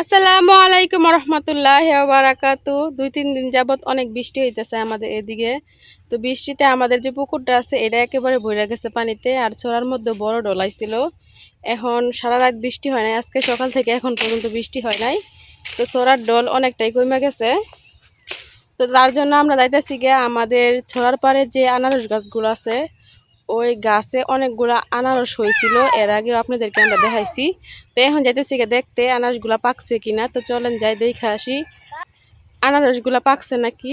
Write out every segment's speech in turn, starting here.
আসসালামু আলাইকুম রহমতুল্লাহ বারাকাতু। 2-3 দিন যাবত অনেক বৃষ্টি হইতেছে আমাদের এদিকে। তো বৃষ্টিতে আমাদের যে পুকুরটা আছে এটা একেবারে ভরে গেছে পানিতে, আর ছোড়ার মধ্যে বড় ডলাইছিল। এখন সারা রাত বৃষ্টি হয় নাই, আজকে সকাল থেকে এখন পর্যন্ত বৃষ্টি হয় নাই। তো ছোড়ার ডল অনেকটাই কমে গেছে। তো তার জন্য আমরা যাইতেছি গিয়ে আমাদের ছোড়ার পারে যে আনারস গাছগুলো আছে, ওই গাছে অনেকগুলা আনারস হয়েছিল, এর আগেও আপনাদেরকে আমরা দেখাইছি। তো এখন যাইতেছি দেখতে আনারসগুলা পাকছে কিনা। তো চলেন যাই দেখে আসি আনারসগুলা পাকছে নাকি।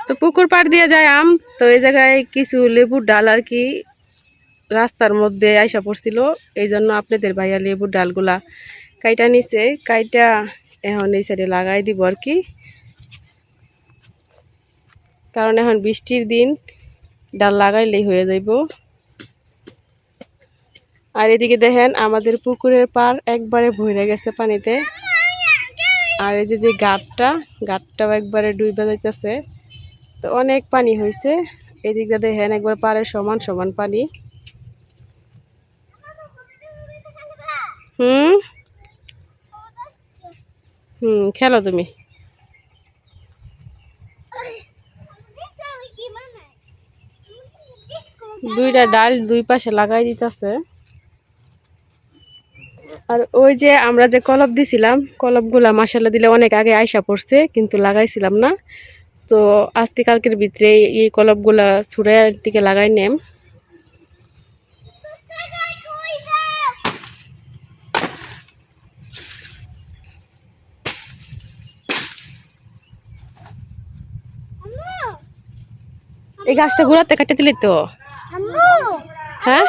তো পুকুর পাড় দিয়ে যায় আম, তো এই জায়গায় কিছু লেবুর ডাল আর কি রাস্তার মধ্যে আইসা পড়ছিল, এই জন্য আপনাদের ভাইয়া লেবুর ডালগুলা কাইটা নিছে। কাইটা এখন এই সাইডে লাগাই দিব আর কি, কারণ এখন বৃষ্টির দিন, ডাল লাগাইলেই হয়ে যাইব। আর এদিকে দেখেন আমাদের পুকুরের পাড় একবারে ভরে গেছে পানিতে। আর এই যে ঘাটটাও একবারে ডুবে যাইতেছে। তো অনেক পানি হয়েছে এদিকে দেখেন, একবার পাড়ের সমান সমান পানি। হুম হুম খেলো তুমি। দুইটা ডাল দুই পাশে লাগাই দিতেছে। আর ওই যে আমরা যে কলপ দিছিলাম, কলপগুলা মাশাআল্লাহ দিলে অনেক আগে আইসা পড়ছে, কিন্তু লাগাইছিলাম না। তো আজকে কালকের ভিতরে এই কলপগুলা ছুড়াইয়ের দিকে লাগাই নেম। এই গাছটা ঘুরাতে কাটে দিলি তো। হ্যাঁ,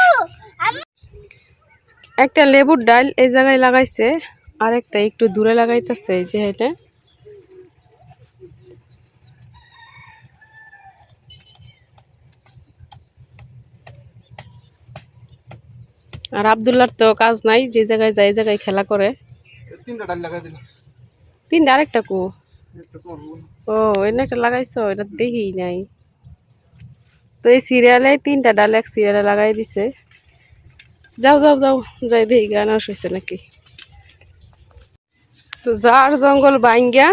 একটা লেবুর ডাল এই জায়গায় লাগাইছে, আর একটা একটু দূরে লাগাইতেছে এই যে এটা। আর আব্দুল্লাহর তো কাজ নাই, যে জায়গায় যায় জায়গায় খেলা করে। তিনটা আরেকটা কু। ও এনে একটা লাগাইছো, এটা দেখি নাই। তো এই সিরিয়ালে 3টা ডাল এক সিরিয়ালে লাগাই দিছে। যাও যাও যাও, যাই দেখি গান হয়েছে নাকি। তো যার জঙ্গল বাইঙ্গা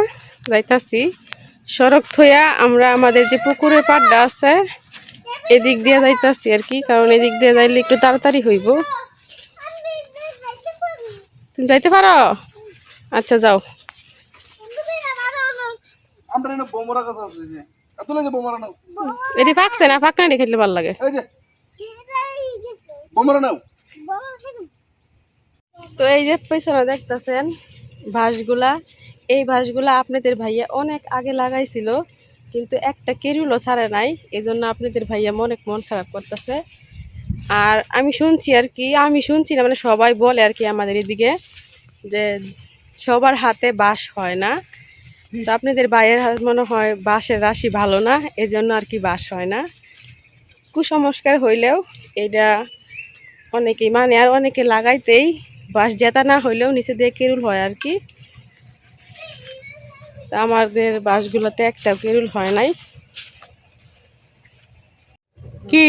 যাইতাছি সড়ক থইয়া, আমরা আমাদের যে পুকুরের পাড়টা আছে এদিক দিয়ে যাইতাছি আর কি, কারণ এদিক দিয়ে যাইলে একটু তাড়াতাড়ি হইব। তুমি যাইতে পারো? আচ্ছা যাও। এটি পাকছে না, পাক না খেলে ভালো লাগে। তো এই যে পেছনে দেখতেছেন ভাঁশগুলা, এই ভাঁশগুলা আপনাদের ভাইয়া অনেক আগে লাগাইছিল, কিন্তু একটা কেরুলও ছাড়ে নাই, এই জন্য আপনাদের ভাইয়া অনেক মন খারাপ করতেছে। আর আমি শুনছি আর কি, আমি শুনছি না মানে সবাই বলে আর কি আমাদের এদিকে, যে সবার হাতে বাঁশ হয় না। তো আপনাদের ভাইয়ের মনে হয় বাঁশের রাশি ভালো না, এই জন্য আর কি বাঁশ হয় না। কুসংস্কার হইলেও এটা অনেকেই মানে, আর অনেকে লাগাইতেই বাঁশ জেতা না হইলেও নিচে দিয়ে কেরুল হয় আর কি। তা আমাদের বাঁশগুলোতে একটা কেরুল হয় নাই। কি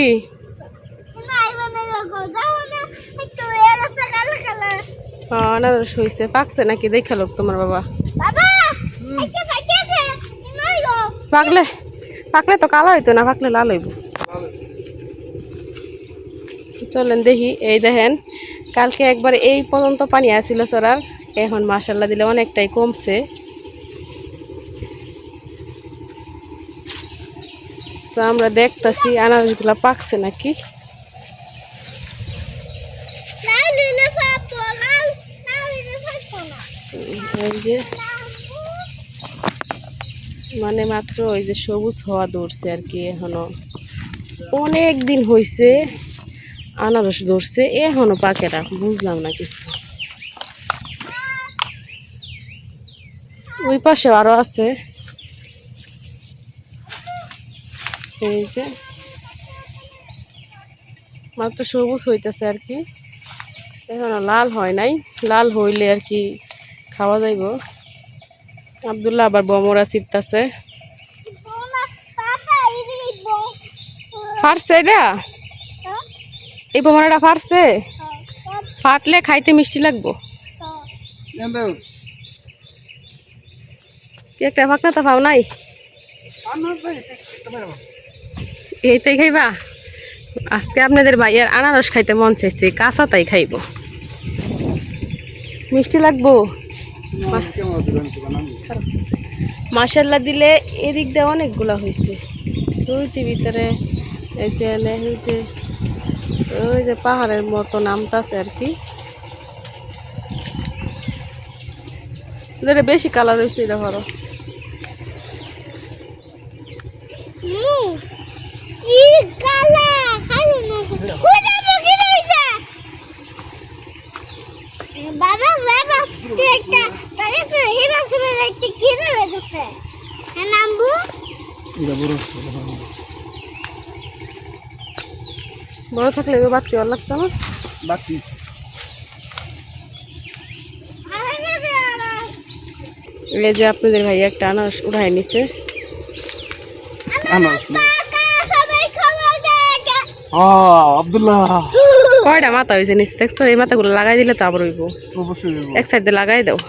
আনারস হয়েছে, পাকছে নাকি দেখা লোক তোমার বাবা। পাকলে পাকলে তো কালো হইতো না, পাকলে লাল হইব। চলেন দেখি। এই দেখেন কালকে একবার এই পর্যন্ত পানি আসছিল চড়ার, এখন মাশাআল্লাহ দিলে অনেকটাই কমছে। তো আমরা দেখতেছি আনারসগুলা পাকছে নাকি। এই যে মানে মাত্র ওই যে সবুজ হওয়া ধরছে আর কি, এখনো অনেক দিন হয়েছে আনারস ধরছে, এখনো পাকে না, বুঝলাম না কিছু। ওই পাশে আরো আছে, এই যে মাত্র সবুজ হইতেছে আর কি, এখনো লাল হয় নাই। লাল হইলে আর কি খাওয়া যাইব। আব্দুল্লাহ আবার বমরা ছিটতাছে। ফাটছে এটা, এই বোমাটা ফাটছে, ফাটলে খাইতে মিষ্টি লাগবো। কি একটা ফাঁকনা তো পাও নাই এইটাই খাইবা আজকে আপনাদের ভাইয়ার আনারস খাইতে মন চাইছে কাঁচা তাই খাইব মিষ্টি লাগবো মাশাল্লাহ দিলে এদিক দিয়ে অনেকগুলা হয়েছে ওই যে ভিতরে এই যে ওই যে পাহাড়ের মতো নামতাছে আর কি বেশি কালার হয়েছে এটা ধরো বাবা বাবা একটা তাহলে হিরা শুনে দেখতে কি হয়ে গেছে হ্যাঁ নামবু বড় থাকলে বাচ্চা ভালো লাগতো না বাকি এই যে আপনাদের ভাই একটা আনারস উঠাই নিছে আব্দুল্লাহ কয়টা মাথা হয়েছে নিচে দেখছো এই মাথাগুলো লাগাই দিলে তো আবার হইব অবশ্যই এক সাইড দিয়ে লাগাই দাও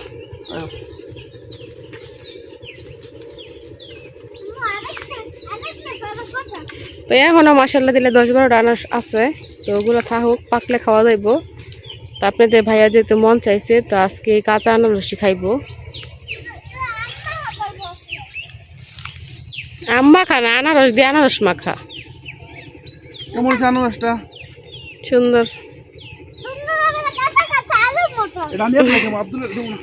তো এখনো মাসাল্লাহ দিলে 10-12টা আনারস আছে তো ওগুলো থাকুক পাকলে খাওয়া যাইব তো আপনাদের ভাইয়া যেহেতু মন চাইছে তো আজকে কাঁচা আনারসই খাইবো আম্মা খা না আনারস দিয়ে আনারস মাখা কেমন হচ্ছে আনারসটা সুন্দর এটা আমি খাইলাম আব্দুল্লাহ দেব না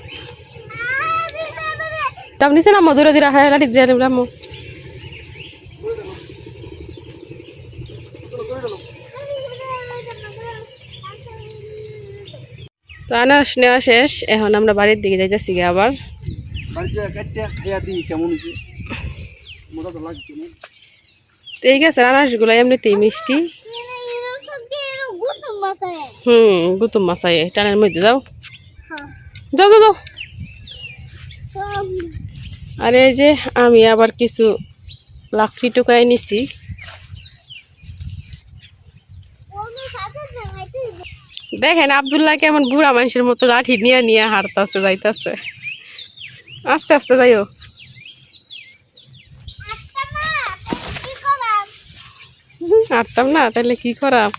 তাপ নিচে নামো দূরে দূরে হায় লাঠি দিয়ে নামো তো আনারস নেওয়া শেষ এখন আমরা বাড়ির দিকে যাইতেছি আবার বাড়িতে কাটটা খাইয়া দিই কেমন হচ্ছে মোটা তো লাগছে না তো এই গেছে আনারসগুলো এমনিতেই মিষ্টি গুতুম মাছাই টানের মধ্যে যাও যাও যাও যাও আর এই যে আমি আবার কিছু লাকড়ি টুকাই নিছি দেখেন আব্দুল্লাহ কেমন বুড়া মানুষের মতো লাঠি নিয়ে নিয়ে হাঁটতেছে যাইতেছে আস্তে আস্তে যাইও হাঁটতাম না তাহলে কি করাম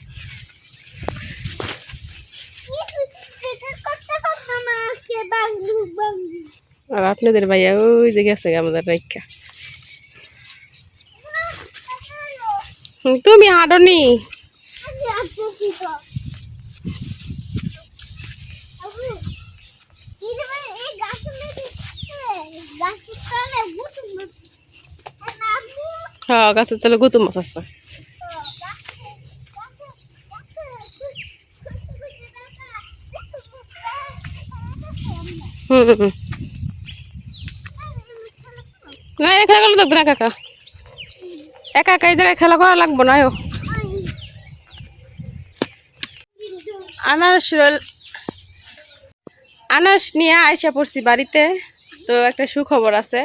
আর আপনাদের ভাইয়া ওই যে গেছে আমাদের রাইখা তুমি হাঁটনি হ্যাঁ গাছের তলে গুতুম মাছ আছে না এই খেলা করলে দেখবে না কাকা একা একা এই জায়গায় খেলা করা লাগবো না আনারস নিয়ে আইসা পড়ছি বাড়িতে তো একটা সুখবর আছে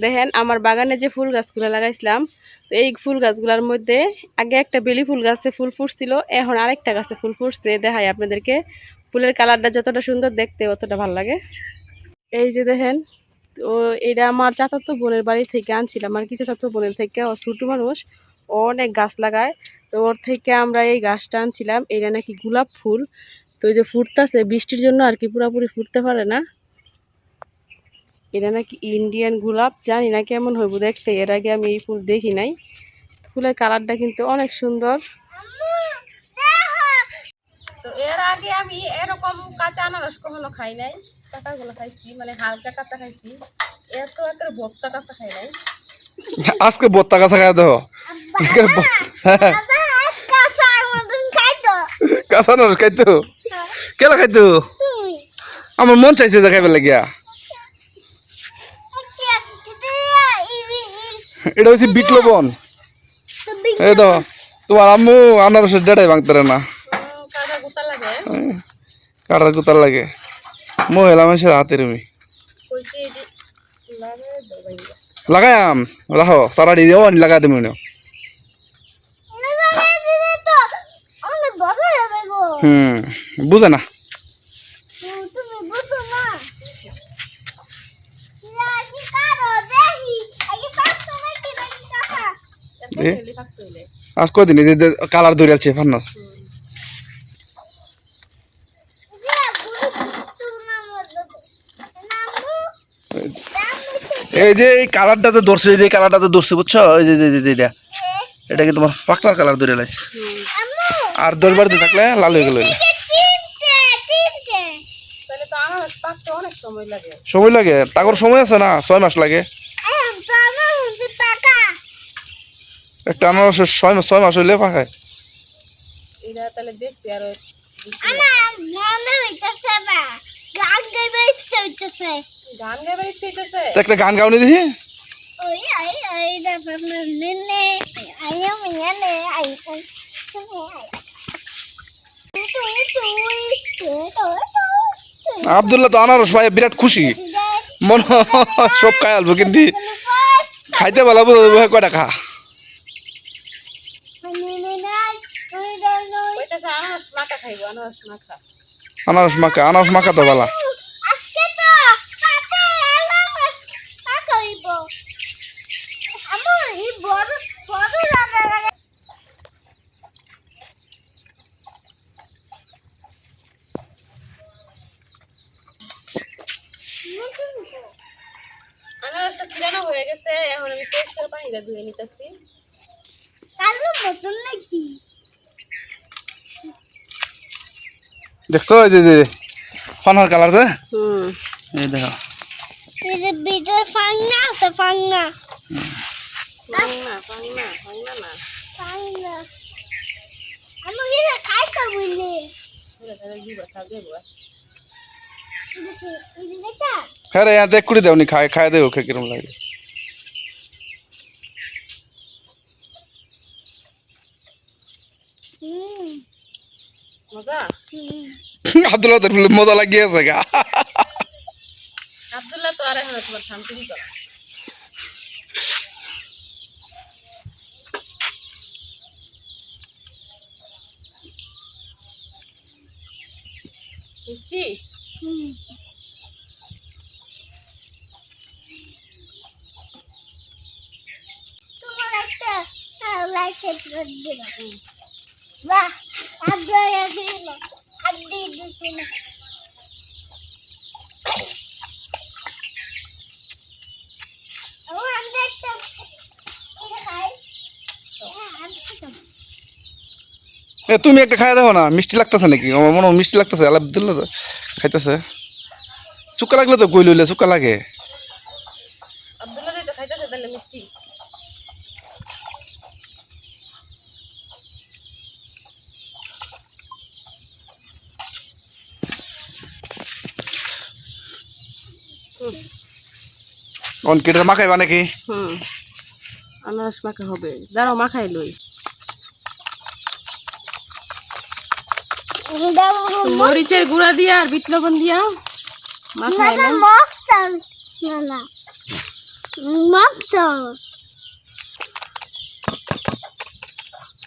দেখেন আমার বাগানে যে ফুল গাছগুলো লাগাইছিলাম তো এই ফুল গাছগুলোর মধ্যে আগে একটা বেলি ফুল গাছে ফুল ফুটছিল এখন আরেকটা গাছে ফুল ফুটছে দেখাই আপনাদেরকে ফুলের কালারটা যতটা সুন্দর দেখতে অতটা ভালো লাগে এই যে দেখেন তো এটা আমার চাচাতো বোনের বাড়ি থেকে আনছিলাম আর কি চাচাতো বোনের থেকে ও ছোটো মানুষ ও অনেক গাছ লাগায় তো ওর থেকে আমরা এই গাছটা আনছিলাম এটা নাকি গোলাপ ফুল তো এই যে ফুটতেছে বৃষ্টির জন্য আর কি পুরোপুরি ফুটতে পারে না এটা নাকি ইন্ডিয়ান গোলাপ জানি না কেমন হইব দেখতে এর আগে আমি এই ফুল দেখি নাই ফুলের কালারটা কিন্তু অনেক সুন্দর তো এর আগে আমি এরকম কাঁচা আনারস কখনো খাই নাই কাঁচাগুলো খাইছি মানে হালকা কাঁচা খাইছি এত ভর্তা কাঁচা খাই নাই আজকে ভর্তা কাঁচা খাই দাও কাঁচা আনারস খাইতো কেলা খাইতো আমার মন চাইছে দেখাইবে লাগিয়া এটা হচ্ছে বিট লবণ এই তো তোমার আম্মু আনারসের ডেটাই ভাঙতে না কাটার গুতার লাগে মহিলা মানুষের হাতে রুমি লাগায়াম রাখো সারা দিয়ে লাগা দেবো বুঝে না বুঝো না লাকি কারো দেখি আগে পাঁচ সময় কি দেখি কাকা আর কদিন কালার ধরে আছে ফান্না এই যে এই কালারটাতে ধরছে যে কালারটাতে ধরছে বুঝছো ওই যে এটা এটা কি তোমার পাকলার কালার ধরে লাগছে আর দরবার দিয়ে থাকলে লাল হয়ে গেল সময় লাগে তারপর সময় আছে না 6 মাস লাগে একটা আনারসের 6 মাস হইলে পাকায় একটা গান গাওনি দেখি আব্দুল্লাহ তো আনারস ভাই বিরাট খুশি মনে সব খাই আলবো কিন্তু খাইতে বলা কয় টাকা আনারস মাখা তো বলা আনারসটা ছিলানো হয়ে গেছে এখন আমি পরিষ্কার পানিটা ধুয়ে নিতেছি দেখছো এই যে ফানার কালার দে এই দেখো এই যে বিজয় ফাঙ্গা তো ফাঙ্গা ফাঙ্গা আমি কি খাইতে বলি হ্যাঁ রে দেখ কুড়ি দেওনি খাই দেবো খেয়ে কিরম লাগে আব্দুল্লাহ তোর মজা লাগিয়েছে গা আব্দুল্লাহ তো আর এখন তোমার শান্তি করা মিষ্টি তোমার একটা লাইক করে দিবা বাহ আব্দুল্লাহ দিল আব্দি দিছিল ও আমরা একটা এটা খাই তুমি একটা খাই দেখো না মিষ্টি লাগতেছে নাকি আমার মনে হয় মিষ্টি লাগতেছে আব্দুল্লাহ তো খাইতেছে চুকা লাগলে তো কই লইলে চুকা লাগে আব্দুল্লাহ দিতে খাইতেছে তাহলে মিষ্টি অন কেটে মাখাইবা নাকি আনারস মাখা হবে দাঁড়াও মাখাই লই মরিচের গুঁড়া দিয়া আর বিট লবণ দিয়া মাখাই না মস্তান না মস্তান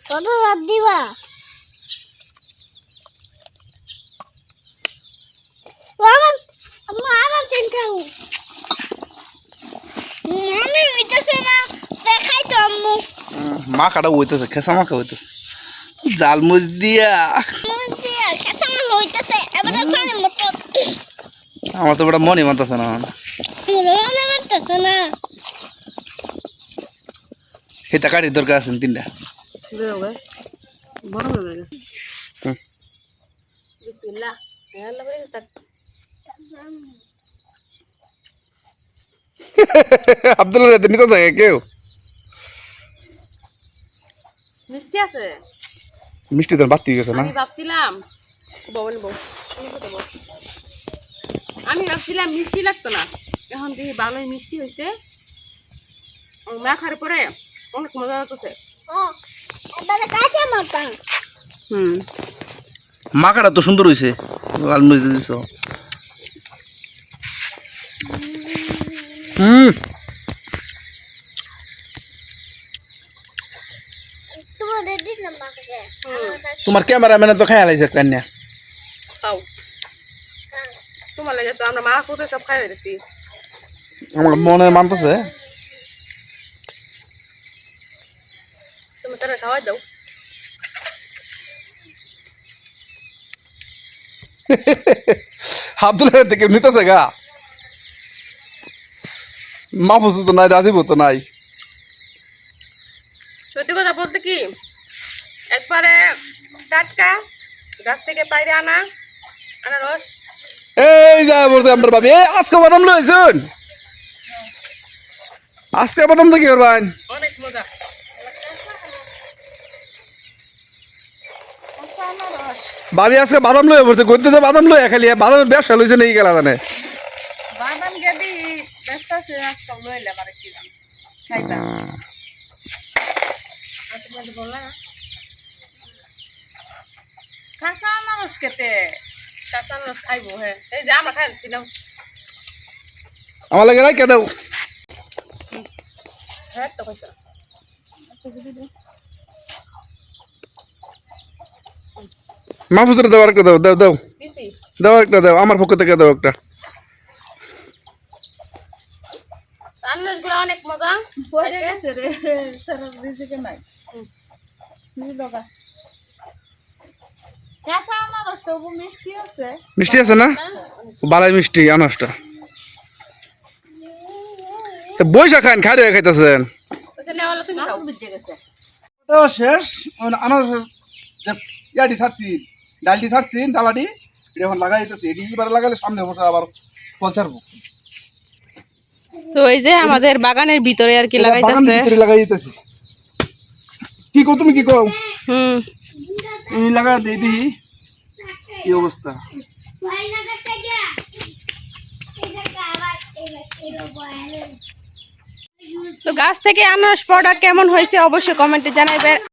কত রাত দিবা আমার চিন্তা আমি মিটাছে না দেখাই তো আম্মু মাখাটা হইতেছে খেসা মাখা হইতেছে জাল মুজ দিয়া খেসা মাখা হইতেছে এবার পানি মোটর আমার তো বড় মনে মানতেছে না মনে মানতেছে না সেটা কাটির দরকার আছে 3টা বড় হয়ে গেছে বিসমিল্লাহ আল্লাহ বলে গেছে আব্দুল্লাহ রে নিতে থাকে কেউ মিষ্টি আছে মিষ্টি তো বাতি গেছে না আমি ভাবছিলাম আমি ভাবছিলাম মিষ্টি লাগতো না এখন দেখি ভালোই মিষ্টি হয়েছে মাখার পরে অনেক মজা লাগতেছে এবারে কাঁচা মাখা মাখাটা তো সুন্দর হয়েছে লাল মরিচ দিছ তোমার তোমার ক্যামেরাম্যানে তো খাই লাইছে একটা খাও তোমার লাগে আগে তো আমরা মা পুতে সব খাই ফেলেছি। আমার মনে মানতেছে। তুমি তারা খাওয়াই দাও। আব্দুল থেকে নিতেছে গা মাহফুজ তো নাই, রাজীব তো নাই। সত্যি কথা বলতে কি একবারে টাটকা গাছ থেকে পাইরে আনা আনারস। এই যা বলতে আমরা ভাবি আজকে বাদাম লইছেন, আজকে বাদাম তো কি করবেন? অনেক মজা। ভাবি আজকে বাদাম লয়ে পড়ছে, করতে বাদাম লয়ে খালি বাদামের ব্যবসা লইছে নাকি গেলা জানে। বাদাম গেদি ব্যস্ত আছে আজকে লইলাম আর কি খাইবা। আর তুমি বললা না কাঁচা আনারস খেতে, কাঁচা আনারস খাইবো। হ্যাঁ এই যে আমরা খাইছিলাম। আমার লাগে রাখে দাও। হ্যাঁ তো কইছো মাহফুজের দাও একটা দাও, দাও দাও দিছি। দাও একটা দাও, আমার পক্ষ থেকে দাও একটা। আনারস গুলো অনেক মজা। পড়ে গেছে রে সারা রিজিকে নাই নি লগা কাঁচা আনারস তো মিষ্টি আছে মিষ্টি আছে না? বালাই মিষ্টি আনারসটা। বৈশা খান, খাই রে খাইতেছেন। ওইসে নেওয়ালা তুমি খাও। বুঝে গেছে তো শেষ আনারস যে ইয়াটি ছাড়ছি, ডালটি ছাড়ছি, ডালাটি এটা এখন লাগাই দিতেছি। এটি এবার লাগালে সামনে বসে আবার ফল ছাড়বো। তো এই যে আমাদের বাগানের ভিতরে আর কি বাগানের লাগাইতেছে। ভিতরে লাগাই দিতেছি। কি কও তুমি, কি কও? হুম এই লাগা দেই দিই কি অবস্থা। তো গাছ থেকে আনারস পড়া কেমন হয়েছে অবশ্যই কমেন্টে জানাবেন।